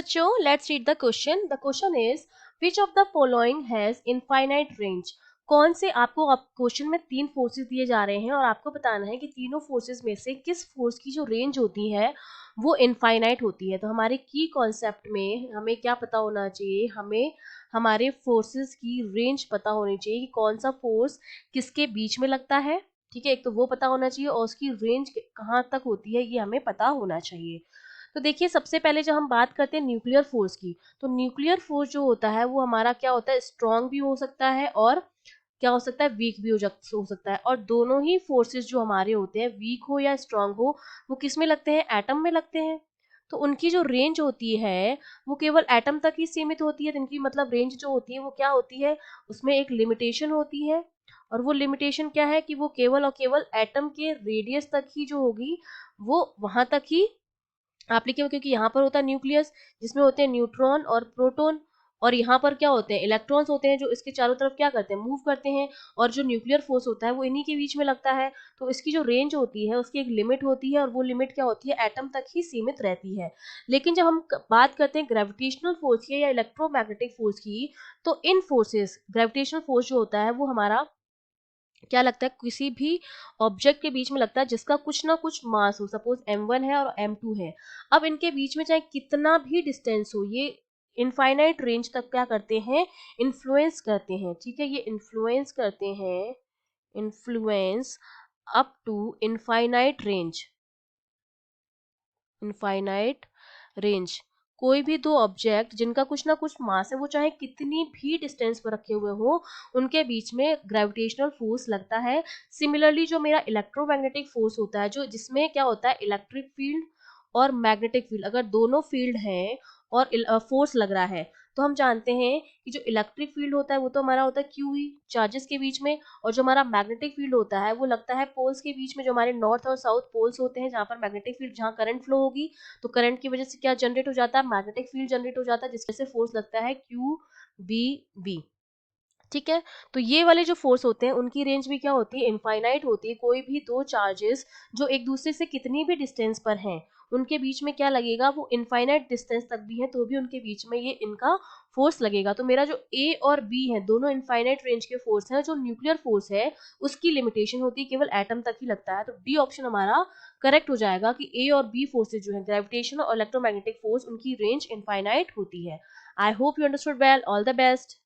बच्चों, let's read the question. The question is which of the following has infinite range. कौन से आपको question में तीन फोर्सेस दिए जा रहे हैं और आपको बताना है कि तीनों फोर्सेस में से किस फोर्स की जो रेंज होती है वो इनफाइनाइट होती है. तो हमारे की कॉन्सेप्ट में हमें क्या पता होना चाहिए, हमें हमारे फोर्सेस की रेंज पता होनी चाहिए कि कौन सा फोर्स किसके बीच में लगता है. ठीक है, एक तो वो पता होना चाहिए और उसकी रेंज कहाँ तक होती है ये हमें पता होना चाहिए. तो देखिए, सबसे पहले जब हम बात करते हैं न्यूक्लियर फोर्स की, तो न्यूक्लियर फोर्स जो होता है वो हमारा क्या होता है, स्ट्रॉन्ग भी हो सकता है और क्या हो सकता है, वीक भी हो सकता है. और दोनों ही फोर्सेस जो हमारे होते हैं, वीक हो या स्ट्रॉन्ग हो, वो किस में लगते हैं, एटम में लगते हैं. तो उनकी जो रेंज होती है वो केवल एटम तक ही सीमित होती है. तो इनकी मतलब रेंज जो होती है वो क्या होती है, उसमें एक लिमिटेशन होती है. और वो लिमिटेशन क्या है कि वो केवल और केवल एटम के रेडियस तक ही जो होगी वो वहां तक ही एप्लीकेबल, क्योंकि यहाँ पर होता है न्यूक्लियस जिसमें होते हैं न्यूट्रॉन और प्रोटॉन. और यहाँ पर क्या होते हैं, इलेक्ट्रॉन्स होते हैं जो इसके चारों तरफ क्या करते हैं, मूव करते हैं. और जो न्यूक्लियर फोर्स होता है वो इन्हीं के बीच में लगता है. तो इसकी जो रेंज होती है उसकी एक लिमिट होती है और वो लिमिट क्या होती है, एटम तक ही सीमित रहती है. लेकिन जब हम बात करते हैं ग्रेविटेशनल फोर्स की या इलेक्ट्रोमैग्नेटिक फोर्स की, तो इन फोर्सेस, ग्रेविटेशनल फोर्स जो होता है वो हमारा क्या लगता है, किसी भी ऑब्जेक्ट के बीच में लगता है जिसका कुछ ना कुछ मास हो. सपोज m1 है और m2 है. अब इनके बीच में चाहे कितना भी डिस्टेंस हो, ये इनफाइनाइट रेंज तक क्या करते हैं, इन्फ्लुएंस करते हैं. ठीक है, ये इन्फ्लुएंस करते हैं, influence up to infinite range. Infinite range, कोई भी दो ऑब्जेक्ट जिनका कुछ ना कुछ मास है, वो चाहे कितनी भी डिस्टेंस पर रखे हुए हो, उनके बीच में ग्रेविटेशनल फोर्स लगता है. सिमिलरली जो मेरा इलेक्ट्रोमैग्नेटिक फोर्स होता है, जो जिसमें क्या होता है, इलेक्ट्रिक फील्ड और मैग्नेटिक फील्ड, अगर दोनों फील्ड हैं और फोर्स लग रहा है, तो हम जानते हैं कि जो इलेक्ट्रिक फील्ड होता है वो तो हमारा होता है क्यू ही, चार्जेस के बीच में. और जो हमारा मैग्नेटिक फील्ड होता है वो लगता है पोल्स के बीच में, जो हमारे नॉर्थ और साउथ पोल्स होते हैं, जहाँ पर मैग्नेटिक फील्ड, जहाँ करंट फ्लो होगी, तो करंट की वजह से क्या जनरेट हो जाता है, मैग्नेटिक फील्ड जनरेट हो जाता है, जिससे फोर्स लगता है क्यू बी बी. ठीक है, तो ये वाले जो फोर्स होते हैं उनकी रेंज भी क्या होती है, इनफाइनाइट होती है. कोई भी दो चार्जेस जो एक दूसरे से कितनी भी डिस्टेंस पर हैं, उनके बीच में क्या लगेगा, वो इनफाइनाइट डिस्टेंस तक भी है तो भी उनके बीच में ये इनका फोर्स लगेगा. तो मेरा जो ए और बी है दोनों इनफाइनाइट रेंज के फोर्स हैं. जो न्यूक्लियर फोर्स है उसकी लिमिटेशन होती है, केवल एटम तक ही लगता है. तो डी ऑप्शन हमारा करेक्ट हो जाएगा कि ए और बी फोर्सेज जो है, ग्रेविटेशन और इलेक्ट्रोमैग्नेटिक फोर्स, उनकी रेंज इनफाइनाइट होती है. I hope you understood well. All the best.